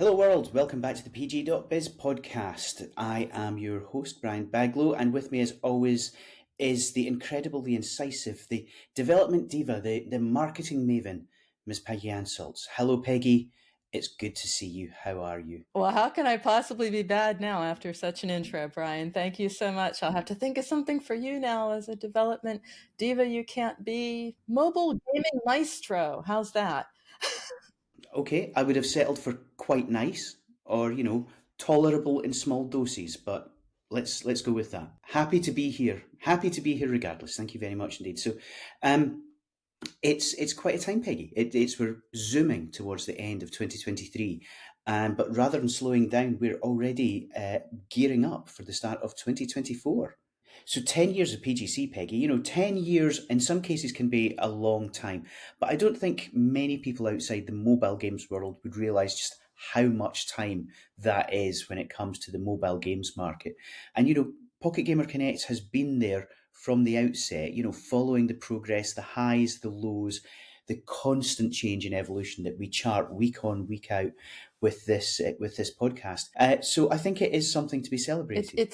Hello world, welcome back to the PG.biz podcast. I am your host, Brian Baglow, and with me as always is the incredible, the incisive, the development diva, the marketing maven, Ms. Peggy Ansaltz. Hello Peggy, it's good to see you. How are you? Well, how can I possibly be bad now after such an intro, Brian? Thank you so much. I'll have to think of something for you now as a development diva you can't be. Mobile gaming maestro. How's that? Okay, I would have settled for quite nice or, tolerable in small doses, but let's go with that. Happy to be here. Happy to be here regardless. Thank you very much indeed. So, um it's quite a time, Peggy. We're zooming towards the end of 2023, but rather than slowing down, we're already gearing up for the start of 2024. So 10 years of PGC, Peggy. 10 years in some cases can be a long time, but I don't think many people outside the mobile games world would realise just how much time that is when it comes to the mobile games market. And Pocket Gamer Connect has been there from the outset, following the progress, the highs, the lows, the constant change and evolution that we chart week on, week out with this podcast. So I think it is something to be celebrated.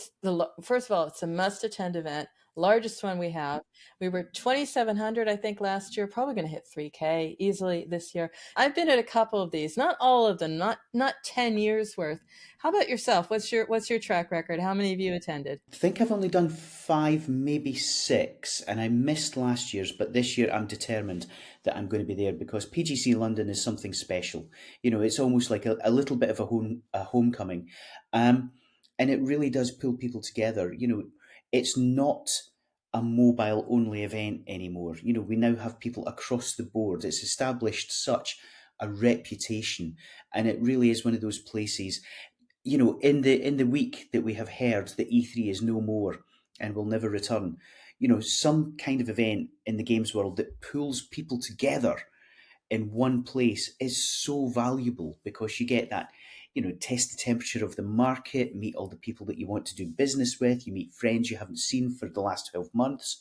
First of all, it's a must-attend event, largest one we have. We were 2,700, I think, last year. Probably going to hit 3K easily this year. I've been at a couple of these, not all of them, not 10 years worth. How about yourself? What's your track record? How many of you attended? I think I've only done 5, maybe 6, and I missed last year's, but this year I'm determined that I'm going to be there because PGC London is something special. It's almost like a little bit of a homecoming, and it really does pull people together. It's not a mobile only event anymore. We now have people across the board. It's established such a reputation, and it really is one of those places. In the week that we have heard that E3 is no more and will never return, some kind of event in the games world that pulls people together in one place is so valuable because you get that, test the temperature of the market, meet all the people that you want to do business with, you meet friends you haven't seen for the last 12 months.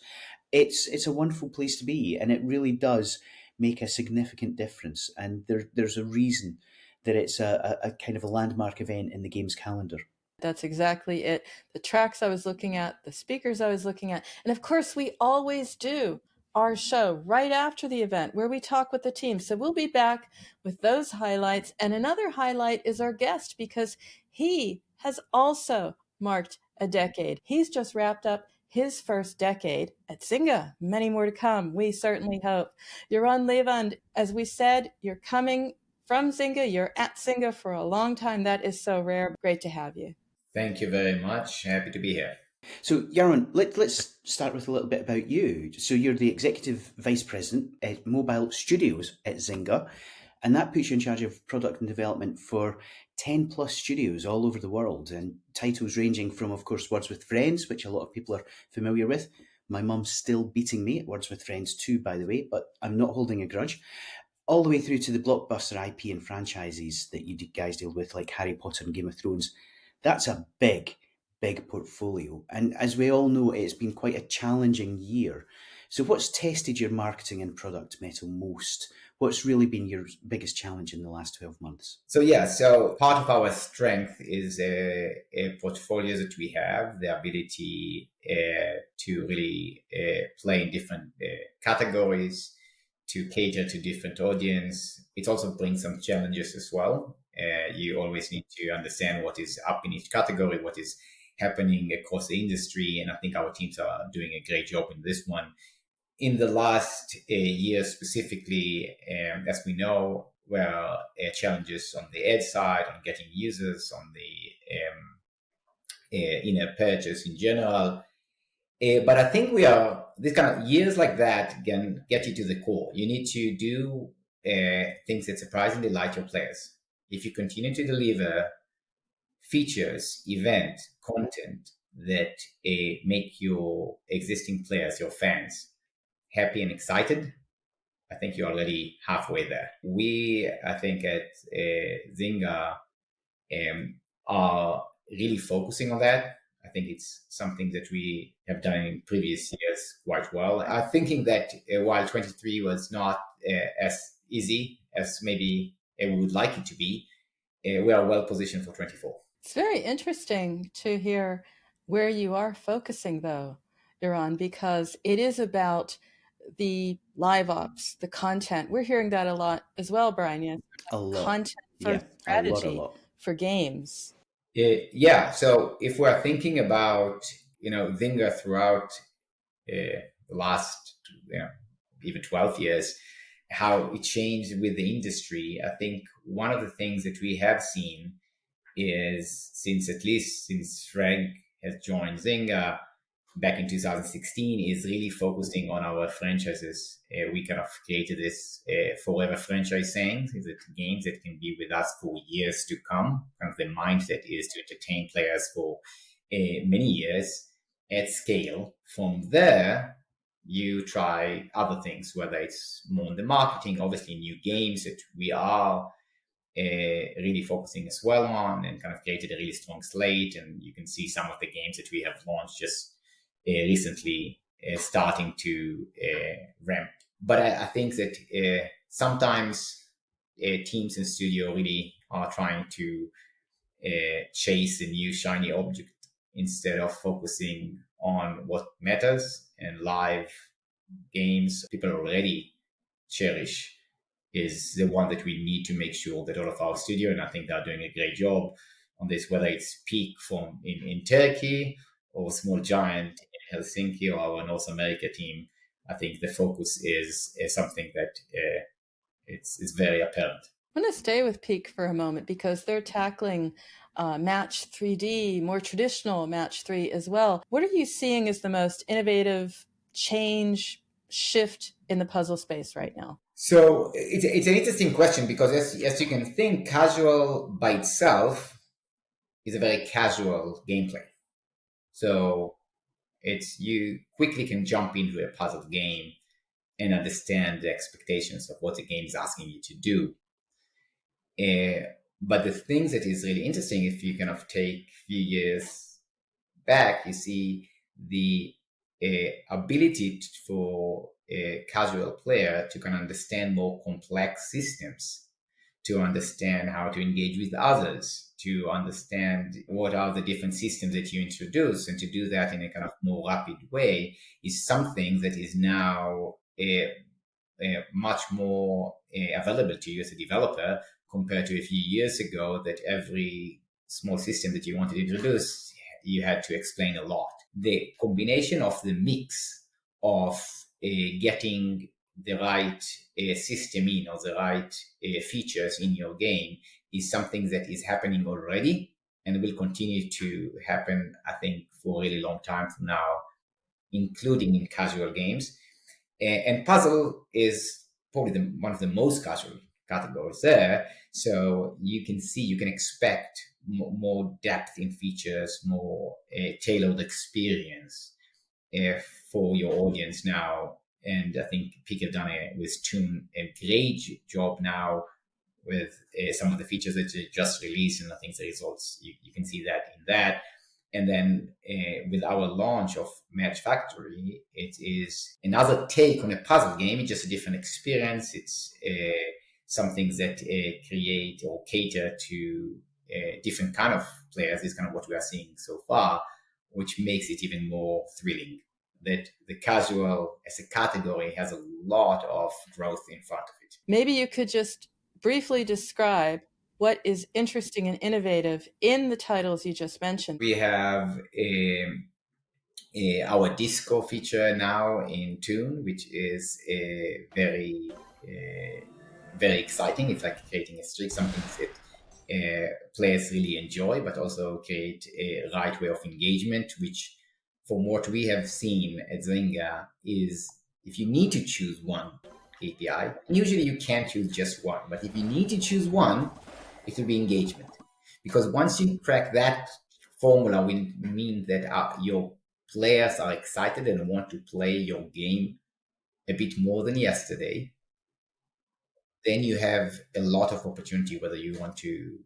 It's a wonderful place to be, and it really does make a significant difference. And there's a reason that it's a kind of a landmark event in the game's calendar. That's exactly it. The tracks I was looking at, the speakers I was looking at, and of course we always do our show right after the event where we talk with the team. So we'll be back with those highlights. And another highlight is our guest because he has also marked a decade. He's just wrapped up his first decade at Zynga. Many more to come, we certainly hope. Yaron Leyvand, as we said, you're coming from Zynga. You're at Zynga for a long time. That is so rare. Great to have you. Thank you very much. Happy to be here. So, Yaron, let's start with a little bit about you. So, you're the Executive Vice President at Mobile Studios at Zynga, and that puts you in charge of product and development for 10 plus studios all over the world, and titles ranging from, of course, Words with Friends, which a lot of people are familiar with. My mum's still beating me at Words with Friends too, by the way, but I'm not holding a grudge. All the way through to the blockbuster IP and franchises that you guys deal with, like Harry Potter and Game of Thrones. That's a big portfolio. And as we all know, it's been quite a challenging year. So what's tested your marketing and product metal most? What's really been your biggest challenge in the last 12 months? So part of our strength is a portfolio that we have, the ability to really play in different categories, to cater to different audience. It also brings some challenges as well. You always need to understand what is up in each category, what is happening across the industry. And I think our teams are doing a great job in this one. In the last year specifically, as we know, were challenges on the ad side, on getting users, on the in-app purchase in general. But I think these kind of years like that can get you to the core. You need to do things that surprisingly delight your players. If you continue to deliver features, event, content that make your existing players, your fans, happy and excited, I think you're already halfway there. We, I think at Zynga, are really focusing on that. I think it's something that we have done in previous years quite well. I'm thinking that while 23 was not as easy as maybe we would like it to be, we are well positioned for 24. It's very interesting to hear where you are focusing, though, Yaron, because it is about the live ops, the content. We're hearing that a lot as well, Brian. Yes, A lot. content Yeah, first a lot. strategy for games. Yeah. So if we're thinking about, Zynga throughout the last, even 12 years, how it changed with the industry, I think one of the things that we have seen is since Frank has joined Zynga back in 2016, is really focusing on our franchises. We kind of created this forever franchise saying, is it games that can be with us for years to come. Kind of the mindset is to entertain players for many years at scale. From there, you try other things, whether it's more on the marketing, obviously new games that we are really focusing as well on, and kind of created a really strong slate. And you can see some of the games that we have launched just recently starting to ramp. But I think that sometimes teams in studio really are trying to chase a new shiny object instead of focusing on what matters. And live games people already cherish is the one that we need to make sure that all of our studio, and I think they're doing a great job on this, whether it's Peak from in Turkey or Small Giant in Helsinki or our North America team. I think the focus is something that it's very apparent. I'm going to stay with Peak for a moment because they're tackling Match 3D, more traditional Match 3 as well. What are you seeing as the most innovative change, shift in the puzzle space right now? So it's an interesting question because as you can think, casual by itself is a very casual gameplay. So you quickly can jump into a puzzle game and understand the expectations of what the game is asking you to do. But the things that is really interesting, if you kind of take a few years back, you see the ability for a casual player to kind of understand more complex systems, to understand how to engage with others, to understand what are the different systems that you introduce, and to do that in a kind of more rapid way is something that is now much more available to you as a developer compared to a few years ago, that every small system that you wanted to introduce, you had to explain a lot. The combination of the mix of getting the right system in, or the right features in your game, is something that is happening already and will continue to happen, I think, for a really long time from now, including in casual games. And puzzle is probably one of the most casual categories there. So you can expect more depth in features, more tailored experience for your audience now. And I think Peak have done with Toon a great job now with some of the features that they just released, and I think the results, you can see that in that. And then with our launch of Match Factory, it is another take on a puzzle game. It's just a different experience. It's some things that create or cater to different kind of players. Is kind of what we are seeing so far, which makes it even more thrilling. That the casual as a category has a lot of growth in front of it. Maybe you could just briefly describe what is interesting and innovative in the titles you just mentioned. We have our disco feature now in Toon, which is very exciting. It's like creating a streak, something that players really enjoy, but also create a right way of engagement, which from what we have seen at Zynga is, if you need to choose one KPI, usually you can't choose just one, but if you need to choose one, it will be engagement. Because once you crack that formula, will mean that your players are excited and want to play your game a bit more than yesterday. Then you have a lot of opportunity, whether you want to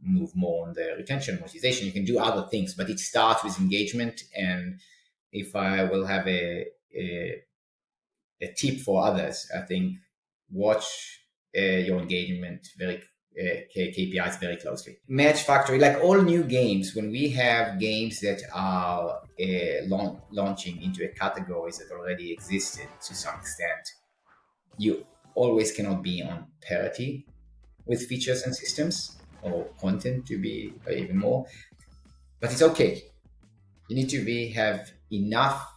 move more on the retention, monetization. You can do other things, but it starts with engagement. And if I will have a tip for others, I think watch your engagement very KPIs very closely. Match Factory, like all new games, when we have games that are launching into a categories that already existed to some extent, you always cannot be on parity with features and systems or content to be even more. But it's okay. You need to have enough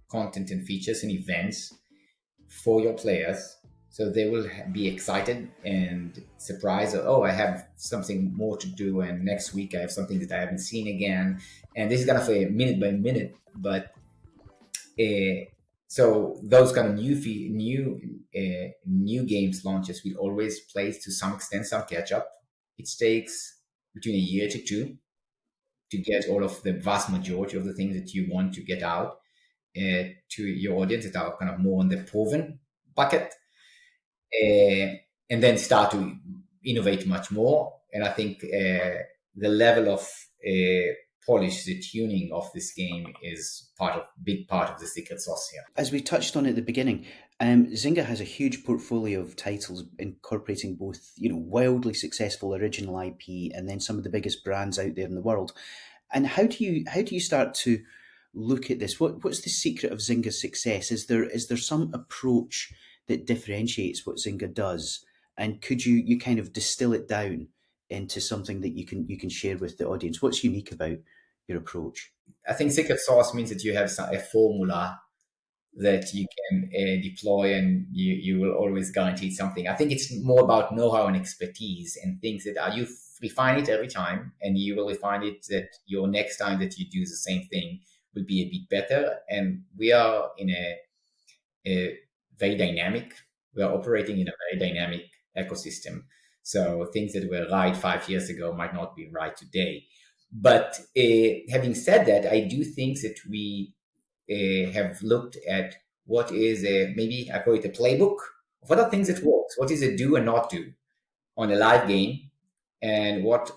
content and features and events for your players, so they will be excited and surprised. Oh, I have something more to do, and next week I have something that I haven't seen again. And this is kind of a minute by minute, but so those kind of new games launches will always play to some extent some catch up. It takes between a year to two to get all of the vast majority of the things that you want to get out to your audience that are kind of more on the proven bucket, and then start to innovate much more. And I think the level of polish, the tuning of this game is big part of the secret sauce here. As we touched on at the beginning, Zynga has a huge portfolio of titles incorporating both, wildly successful original IP and then some of the biggest brands out there in the world. And how do you start to look at this? What's the secret of Zynga's success? Is there some approach that differentiates what Zynga does? And could you kind of distill it down into something that you can share with the audience? What's unique about your approach? I think secret sauce means that you have a formula that you can deploy, and you will always guarantee something. I think it's more about know-how and expertise and things that you refine it every time, and you will refine it that your next time that you do the same thing will be a bit better. And we are in a very dynamic, we are operating in a very dynamic ecosystem. So things that were right 5 years ago might not be right today. But having said that, I do think that we have looked at what is maybe I call it a playbook. What are things that works? What is a do and not do on a live game, and what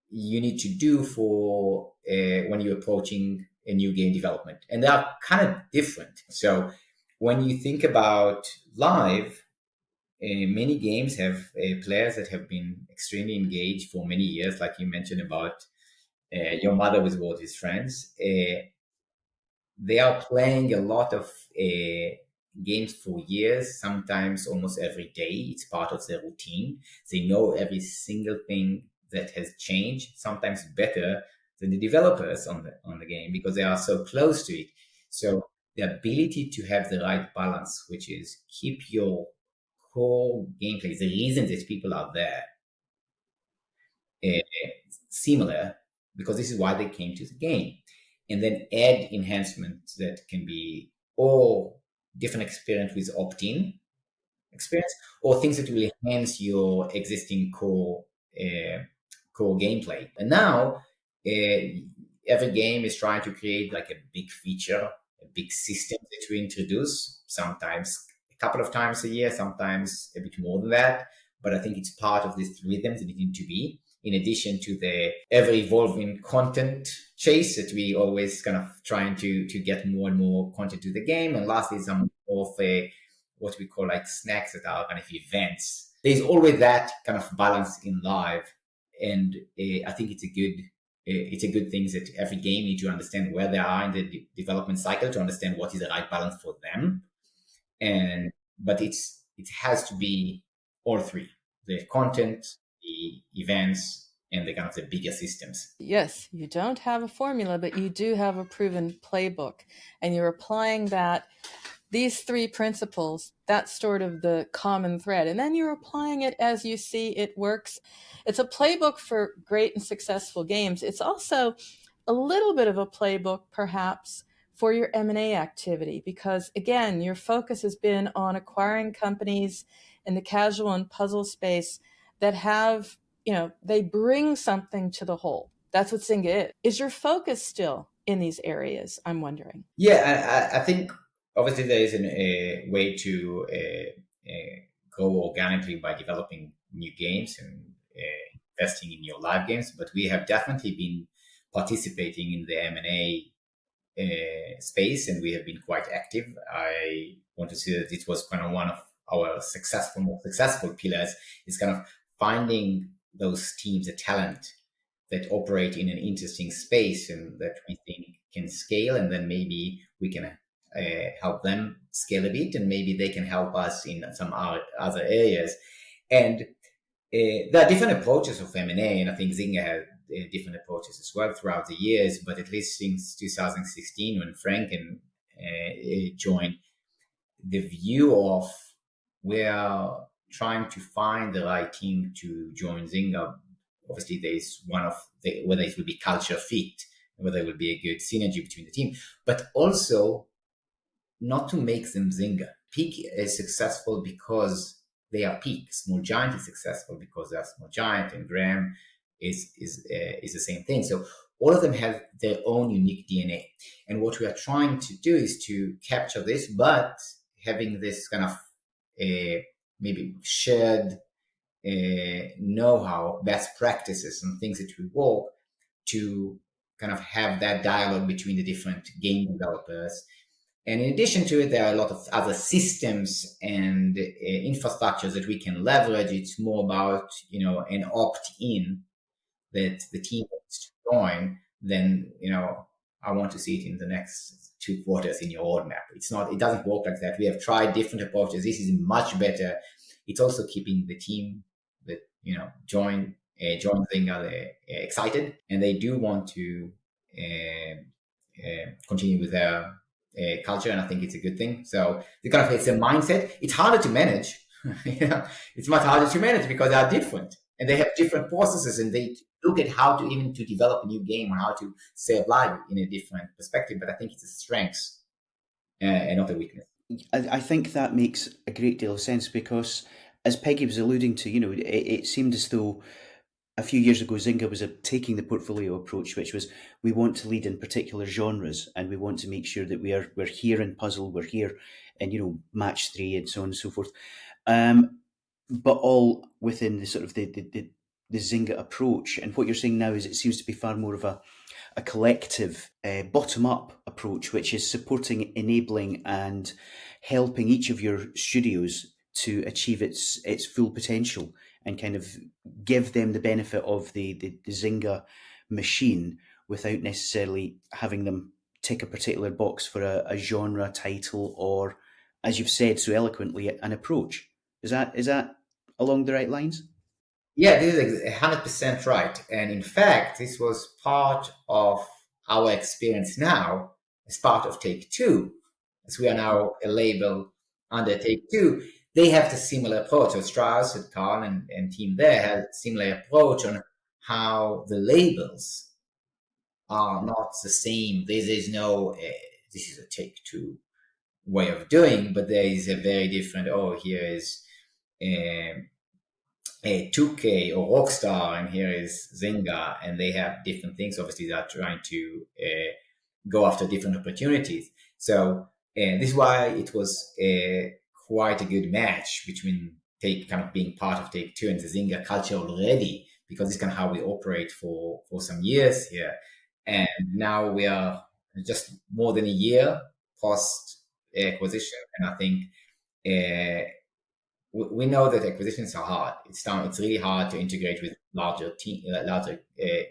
you need to do for when you're approaching a new game development. And they are kind of different. So when you think about live, many games have players that have been extremely engaged for many years, like you mentioned about your mother with all his friends. They are playing a lot of games for years, sometimes almost every day. It's part of their routine. They know every single thing that has changed, sometimes better than the developers on the game, because they are so close to it. So the ability to have the right balance, which is keep your core gameplay, the reason that people are there, similar, because this is why they came to the game, and then add enhancements that can be or different experience with opt-in experience, or things that will enhance your existing core gameplay. And now every game is trying to create like a big feature, a big system that we introduce, sometimes a couple of times a year, sometimes a bit more than that. But I think it's part of this rhythm that it needs to be, in addition to the ever-evolving content chase that we always kind of trying to get more and more content to the game. And lastly, some of what we call like snacks that are kind of events. There's always that kind of balance in live. And I think it's a good thing that every game needs to understand where they are in the development cycle to understand what is the right balance for them. But it has to be all three: the content, the events, and the kind of the bigger systems. Yes, you don't have a formula, but you do have a proven playbook, and you're applying these three principles. That's sort of the common thread. And then you're applying it as you see it works. It's a playbook for great and successful games. It's also a little bit of a playbook, perhaps, for your M&A activity, because again, your focus has been on acquiring companies in the casual and puzzle space that have, they bring something to the whole. That's what Zynga is. Is your focus still in these areas? I'm wondering. Yeah, I think obviously there is a way to grow organically by developing new games and investing in your live games. But we have definitely been participating in the M&A space, and we have been quite active. I want to say that it was kind of one of our more successful pillars, is kind of finding those teams, the talent that operate in an interesting space and that we think can scale, and then maybe we can help them scale a bit, and maybe they can help us in some other areas. And there are different approaches of M&A, and I think Zynga has different approaches as well throughout the years, but at least since 2016 when Frank joined, the view of we are trying to find the right team to join Zynga. Obviously, there's whether it will be culture fit, whether it will be a good synergy between the team, but also not to make them Zynga. Peak is successful because they are Peak. Small Giant is successful because they are Small Giant, and Graham is the same thing. So all of them have their own unique DNA. And what we are trying to do is to capture this, but having this kind of maybe shared know-how, best practices, and things that we work to kind of have that dialogue between the different game developers. And in addition to it, there are a lot of other systems and infrastructures that we can leverage. It's more about, an opt-in that the team wants to join, then, I want to see it in the next 2 quarters in your roadmap. It doesn't work like that. We have tried different approaches. This is much better. It's also keeping the team that, join Zynga, they're excited, and they do want to continue with their culture, and I think it's a good thing. So it's a mindset. It's harder to manage. It's much harder to manage because they are different and they have different processes, and they look at how to develop a new game or how to save live in a different perspective. But I think it's a strength and not a weakness. I think that makes a great deal of sense because, as Peggy was alluding to, it seemed as though a few years ago Zynga was taking the portfolio approach, which was we want to lead in particular genres, and we want to make sure that we're here in puzzle, we're here in match 3 and so on and so forth, but all within the sort of the Zynga approach. And what you're saying now is it seems to be far more of a collective bottom-up approach, which is supporting, enabling, and helping each of your studios to achieve its full potential and kind of give them the benefit of the Zynga machine without necessarily having them tick a particular box for a genre title or, as you've said so eloquently, an approach. Is that along the right lines? Yeah, this is 100% right. And in fact, this was part of our experience now as part of Take-Two, as we are now a label under Take-Two. They have the similar approach. So Strauss and Carl and team there have a similar approach on how the labels are not the same. There's no, this is a Take-Two way of doing, but there is a very different, here is a 2K or Rockstar, and here is Zynga, and they have different things. Obviously, they are trying to go after different opportunities. So this is why it was quite a good match between being part of Take-Two and the Zynga culture already, because it's kind of how we operate for some years here. And now we are just more than a year post acquisition, and I think we know that acquisitions are hard. It's really hard to integrate with larger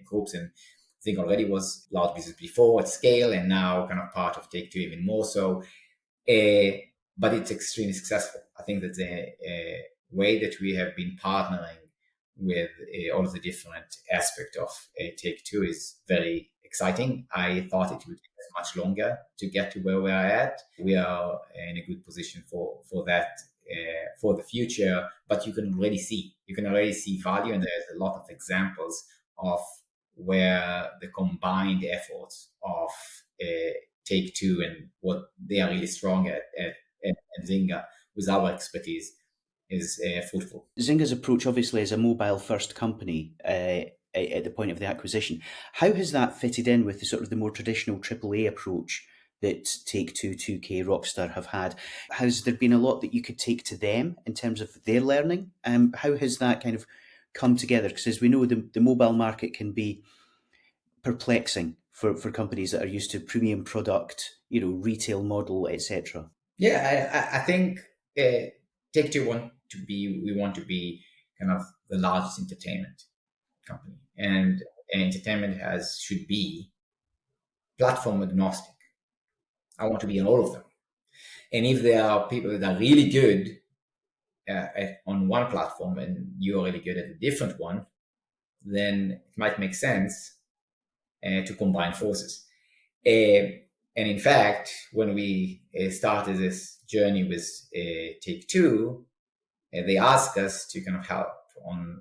groups, and I think already was large business before at scale, and now kind of part of Take-Two even more so. But it's extremely successful. I think that the way that we have been partnering with all of the different aspects of Take-Two is very exciting. I thought it would take us much longer to get to where we are at. We are in a good position for that. For the future, but you can already see value, and there's a lot of examples of where the combined efforts of Take-Two and what they are really strong at Zynga with our expertise is fruitful. Zynga's approach obviously is a mobile first company at the point of the acquisition. How has that fitted in with the sort of the more traditional AAA approach that Take-Two, 2K, Rockstar have had? Has there been a lot that you could take to them in terms of their learning? How has that kind of come together? Because as we know, the mobile market can be perplexing for companies that are used to premium product, retail model, etc. Yeah, I think Take-Two we want to be kind of the largest entertainment company, and entertainment should be platform agnostic. I want to be on all of them. And if there are people that are really good on one platform and you're really good at a different one, then it might make sense to combine forces. And in fact, when we started this journey with Take-Two, they asked us to kind of help on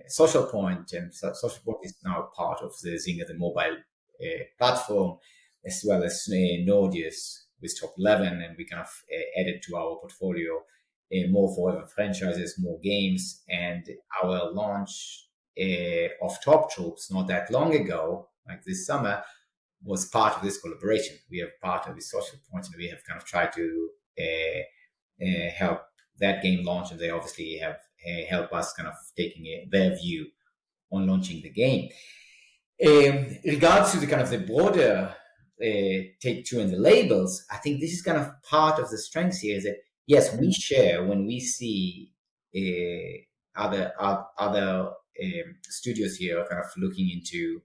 Social Point, and Social Point is now part of the Zynga, the mobile platform, as well as Nordius with Top 11, and we kind of added to our portfolio more forever franchises, more games, and our launch of Top Troops not that long ago, like this summer, was part of this collaboration. We are part of the Social Point, and we have kind of tried to help that game launch, and they obviously have helped us kind of taking their view on launching the game. In regards to the kind of the broader Take-Two and the labels, I think this is kind of part of the strengths here, is that yes, we share when we see other studios here kind of looking into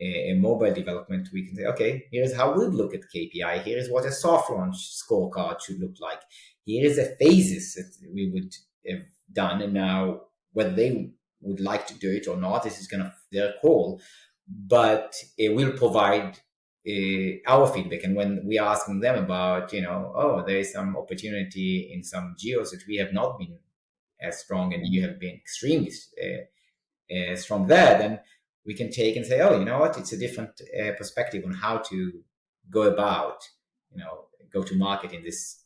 a mobile development. We can say, okay, here's how we'd look at KPI. Here is what a soft launch scorecard should look like. Here is the phases that we would have done, and now whether they would like to do it or not, this is kind of their call. But it will provide our feedback. And when we are asking them about, there is some opportunity in some geos that we have not been as strong, and you have been extremely strong there, then we can take and say, oh, you know what? It's a different perspective on how to go about, go to market in this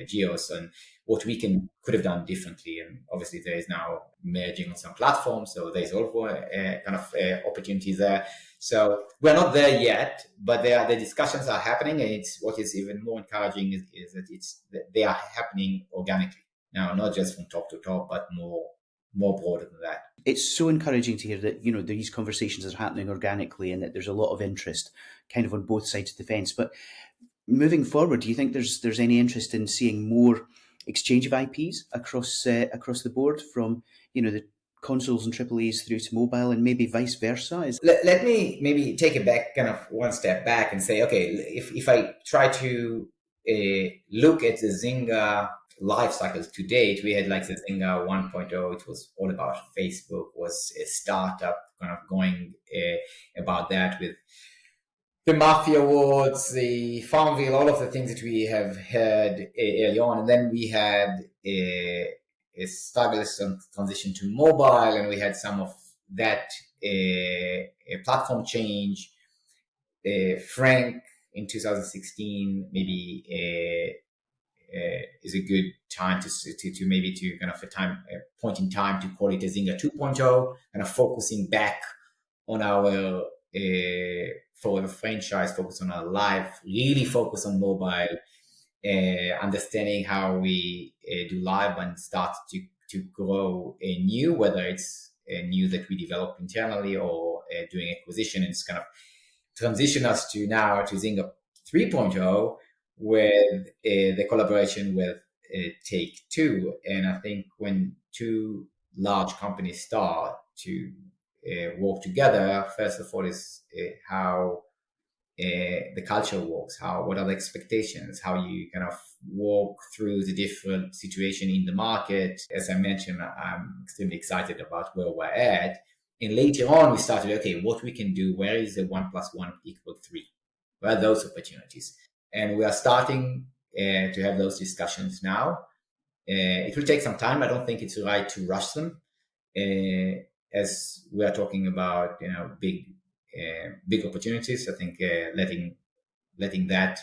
geos, and what we could have done differently. And obviously there is now merging on some platforms, so there's also kind of opportunities there. So we're not there yet, but the discussions are happening, and it's what is even more encouraging is that they are happening organically now, not just from top to top, but more broader than that. It's so encouraging to hear that these conversations are happening organically, and that there's a lot of interest kind of on both sides of the fence. But moving forward, do you think there's any interest in seeing more exchange of IPs across the board, from the consoles and AAAs through to mobile, and maybe vice versa? Let me maybe take it back, kind of one step back, and say, okay, if I try to look at the Zynga life cycles to date, we had like the Zynga 1.0, it was all about Facebook, was a startup kind of going about that with the Mafia Awards, the Farmville, all of the things that we have heard early on. And then we had a stylus transition to mobile, and we had some of that a platform change. Frank in 2016 maybe is a good time to maybe to kind of a point in time to call it a Zynga 2.0, kind of focusing back on our for the franchise, focus on our live, really focus on mobile, understanding how we do live and start to grow a new, whether it's a new that we develop internally or doing acquisition, and it's kind of transition us to now to Zynga 3.0 with the collaboration with Take-Two. And I think when two large companies start to work together, first of all is how the culture works, what are the expectations, how you kind of walk through the different situation in the market. As I mentioned, I'm extremely excited about where we're at. And later on, we started, okay, what we can do, where is the 1 + 1 = 3? Where are those opportunities? And we are starting to have those discussions now. It will take some time. I don't think it's right to rush them, as we are talking about, big opportunities. I think letting that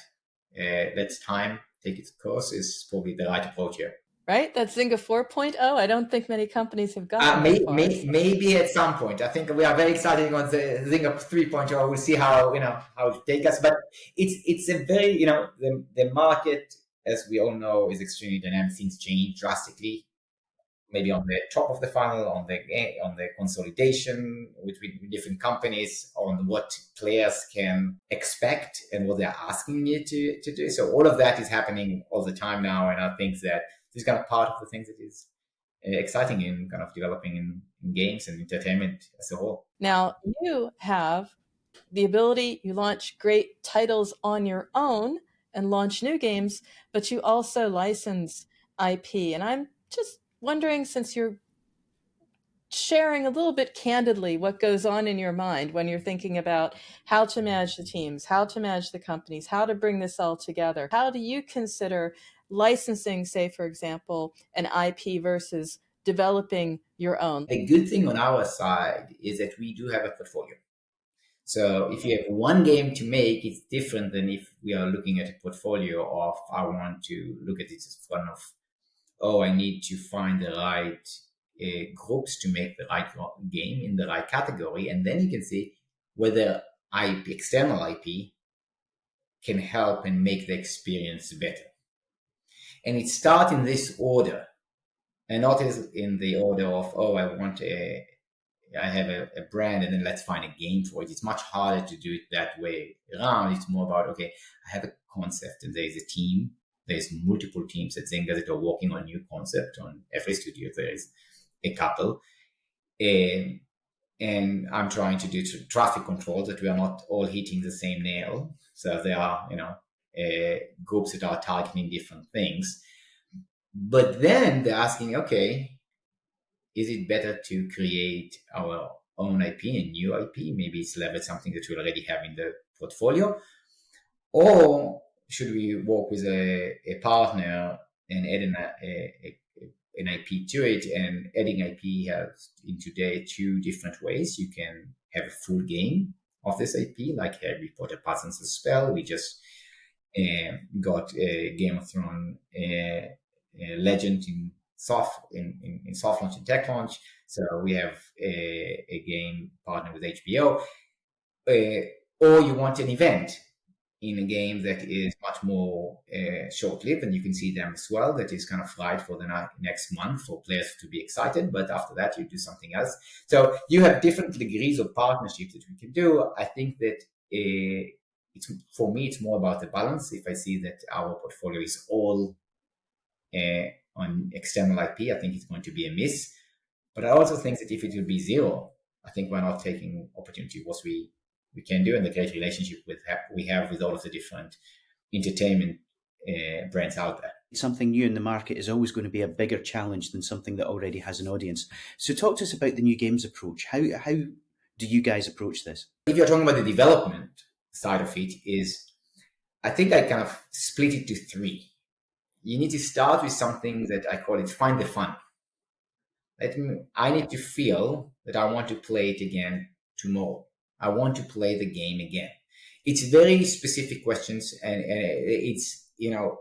let time take its course is probably the right approach here. Right? That's Zynga 4.0. I don't think many companies have gotten that far. Maybe at some point. I think we are very excited on the Zynga 3.0. We'll see how it take us. But it's a very, the market, as we all know, is extremely dynamic. Things change drastically. Maybe on the top of the funnel, on the consolidation between different companies, on what players can expect and what they're asking you to do. So all of that is happening all the time now, and I think that this is kind of part of the things that is exciting in kind of developing in games and entertainment as a whole. Now, you have the ability, you launch great titles on your own and launch new games, but you also license IP. And I'm just wondering, since you're sharing a little bit candidly what goes on in your mind when you're thinking about how to manage the teams, how to manage the companies, how to bring this all together, how do you consider licensing, say, for example, an IP versus developing your own? The good thing on our side is that we do have a portfolio. So if you have one game to make, it's different than if we are looking at a portfolio of, I want to look at it as one of, oh, I need to find the right groups to make the right game in the right category. And then you can see whether IP, external IP can help and make the experience better. And it starts in this order, and not as in the order of, oh, I have a brand and then let's find a game for it. It's much harder to do it that way around. It's more about, okay, I have a concept and there's a team. There's multiple teams at Zynga that are working on new concept. On every studio, there is a couple. And I'm trying to do traffic control that we are not all hitting the same nail. So there are, groups that are targeting different things. But then they're asking, okay, is it better to create our own IP and new IP? Maybe it's leverage something that we already have in the portfolio. Or should we work with a partner and add an IP to it? And adding IP has in today two different ways. You can have a full game of this IP, like Harry Potter Parsons the Spell. We just got Game of Thrones Legend in soft launch and tech launch. So we have a game partner with HBO. Or you want an event in a game that is much more short-lived, and you can see them as well. That is kind of right for the next month for players to be excited. But after that, you do something else. So you have different degrees of partnership that we can do. I think that for me, it's more about the balance. If I see that our portfolio is all on external IP, I think it's going to be a miss. But I also think that if it will be zero, I think we're not taking opportunity what we can do and the great relationship we have with all of the different entertainment brands out there. Something new in the market is always going to be a bigger challenge than something that already has an audience. So talk to us about the new games approach. How do you guys approach this? If you're talking about the development side of it, I think I kind of split it to three. You need to start with something that I call it find the fun. I need to feel that I want to play it again tomorrow. I want to play the game again. It's very specific questions, and it's,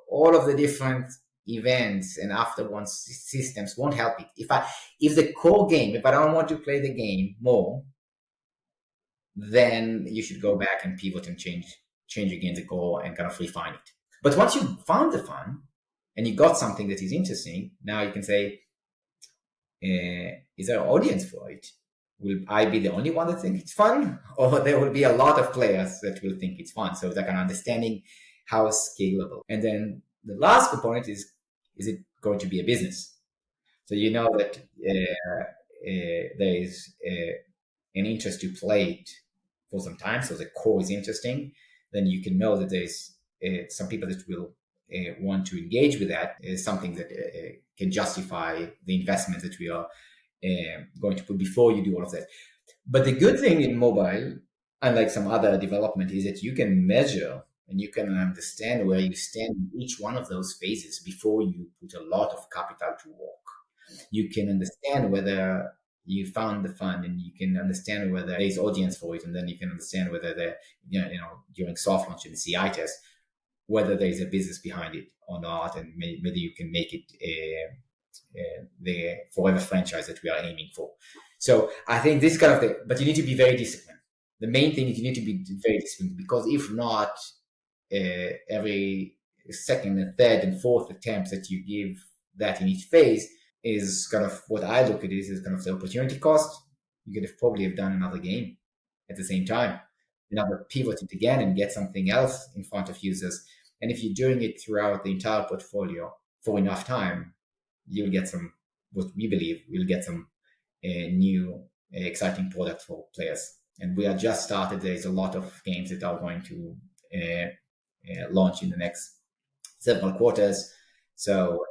all of the different events and afterwards systems won't help it. If the core game, if I don't want to play the game more, then you should go back and pivot and change again the core and kind of refine it. But once you found the fun, and you got something that is interesting, now you can say, is there an audience for it? Will I be the only one that thinks it's fun? Or there will be a lot of players that will think it's fun? So they're kind of understanding how scalable. And then the last component is it going to be a business? So you know that there is an interest to play it for some time. So the core is interesting. Then you can know that there's some people that will want to engage with that is something that can justify the investment that we are going to put before you do all of that. But the good thing in mobile, unlike some other development, is that you can measure and you can understand where you stand in each one of those phases before you put a lot of capital to work. You can understand whether you found the fund, and you can understand whether there is audience for it, and then you can understand whether during soft launch and CI test, whether there is a business behind it or not, and maybe you can make it the forever franchise that we are aiming for. So I think this kind of thing, but you need to be very disciplined. The main thing is you need to be very disciplined, because if not, every second and third and fourth attempt that you give that in each phase is kind of what I look at it is kind of the opportunity cost. You could probably have done another game at the same time, another pivot it again and get something else in front of users. And if you're doing it throughout the entire portfolio for enough time, you'll get some what we believe will get some new exciting products for players. And we are just started. There's a lot of games that are going to launch in the next several quarters. So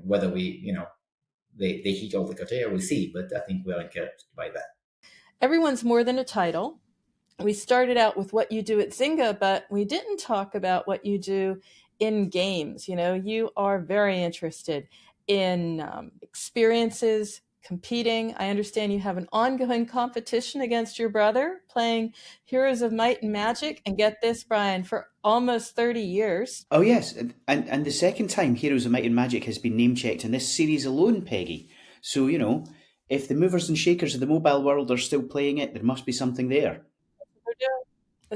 whether they hit all the criteria, we'll see. But I think we're encouraged by that. Everyone's more than a title. We started out with what you do at Zynga, but we didn't talk about what you do in games. You are very interested in experiences, competing. I understand you have an ongoing competition against your brother, playing Heroes of Might and Magic, and get this, Brian, for almost 30 years. Oh yes, and the second time Heroes of Might and Magic has been name-checked in this series alone, Peggy. So, if the movers and shakers of the mobile world are still playing it, there must be something there.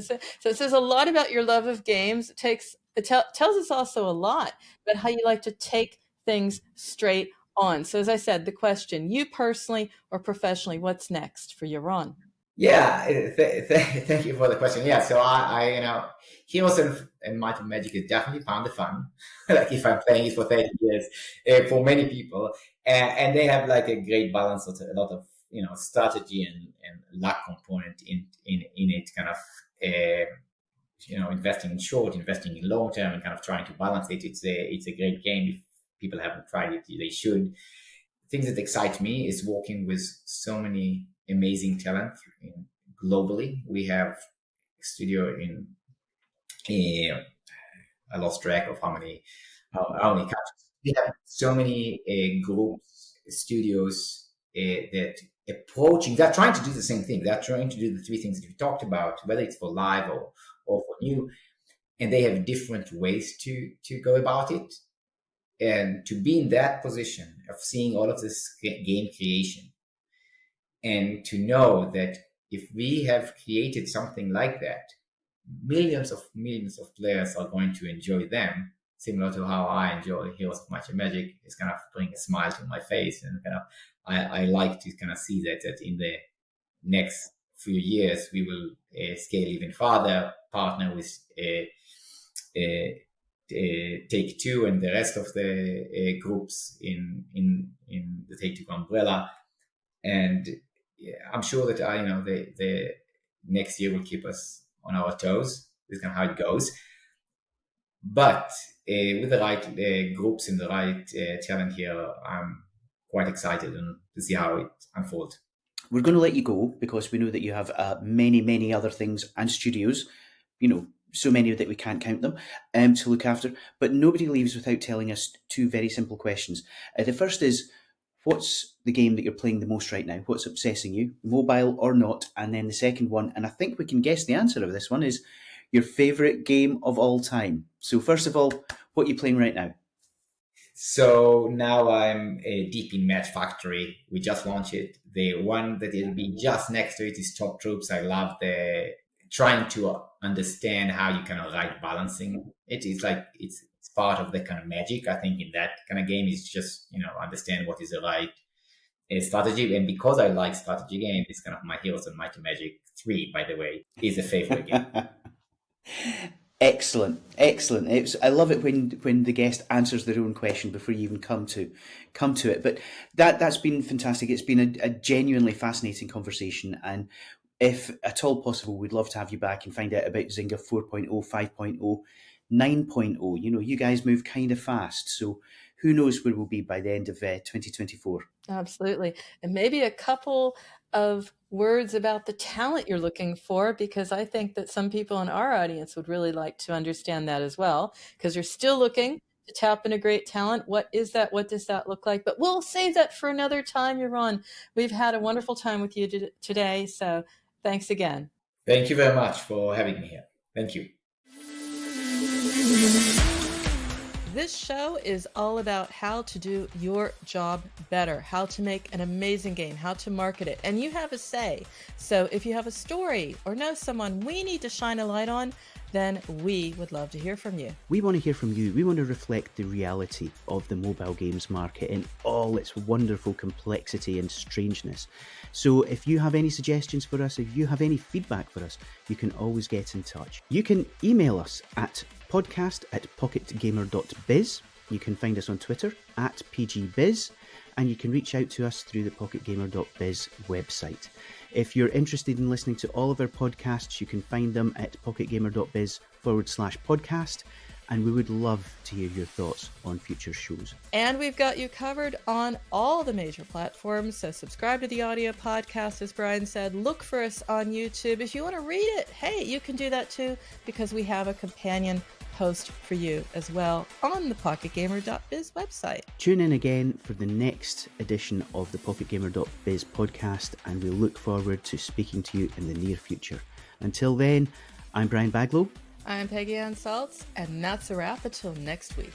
So it says a lot about your love of games. It tells us also a lot about how you like to take things straight on. So as I said, the question, you personally or professionally, what's next for Yaron? Yeah, thank you for the question. Yeah, so I Heroes and Might and Magic has definitely found the fun. Like if I'm playing it for 30 years, for many people, and they have like a great balance of a lot of strategy and luck component in it, kind of investing in short, investing in long term, and kind of trying to balance it. It's a great game. If people haven't tried it, they should. Things that excite me is working with so many amazing talent globally. We have a studio in I lost track of how many countries. We have so many groups, studios that approaching. They're trying to do the same thing. They're trying to do the three things that we talked about, whether it's for live or for new, and they have different ways to go about it. And to be in that position of seeing all of this game creation, and to know that if we have created something like that, millions of players are going to enjoy them, similar to how I enjoy Heroes of Might and Magic. It's kind of bring a smile to my face, and kind of I like to kind of see that in the next few years we will scale even farther, partner with Take-Two and the rest of the groups in the Take-Two umbrella, and I'm sure that the next year will keep us on our toes. This is kind of how it goes. But with the right groups and the right talent here, I'm quite excited to see how it unfolds. We're going to let you go because we know that you have many other things and studios, so many that we can't count them, to look after. But nobody leaves without telling us two very simple questions. The first is, what's the game that you're playing the most right now? What's obsessing you, mobile or not? And then the second one, and I think we can guess the answer of this one, is your favourite game of all time. So first of all, what are you playing right now? So now I'm deep in Match Factory. We just launched it. The one that will be just next to it is Top Troops. I love trying to understand how you kind of right balancing it. It's like it's part of the kind of magic, I think, in that kind of game is just understand what is the right strategy. And because I like strategy games, it's kind of my Heroes of Might and Magic 3, by the way, is a favorite game. Excellent. I love it when the guest answers their own question before you even come to it. But that's been fantastic. It's been a genuinely fascinating conversation, and if at all possible, we'd love to have you back and find out about Zynga 4.0, 5.0, 9.0. You guys move kind of fast, so who knows where we'll be by the end of 2024. Absolutely. And maybe a couple of words about the talent you're looking for, because I think that some people in our audience would really like to understand that as well, because you're still looking to tap into great talent. What is that? What does that look like? But we'll save that for another time, Yaron. We've had a wonderful time with you today, so thanks again. Thank you very much for having me here. Thank you. This show is all about how to do your job better, how to make an amazing game, how to market it, and you have a say. So if you have a story or know someone we need to shine a light on, then we would love to hear from you. We want to hear from you. We want to reflect the reality of the mobile games market in all its wonderful complexity and strangeness. So if you have any suggestions for us, if you have any feedback for us, you can always get in touch. You can email us at podcast@pocketgamer.biz. You can find us on Twitter @PGBiz. and you can reach out to us through the pocketgamer.biz website. If you're interested in listening to all of our podcasts, you can find them at pocketgamer.biz/podcast, and we would love to hear your thoughts on future shows. And we've got you covered on all the major platforms, so subscribe to the audio podcast, as Brian said. Look for us on YouTube. If you want to read it, hey, you can do that too, because we have a companion post for you as well on the pocketgamer.biz website. Tune in again for the next edition of the pocketgamer.biz podcast, and we look forward to speaking to you in the near future. Until then, I'm Brian Baglow. I'm Peggy Ann Saltz, and that's a wrap until next week.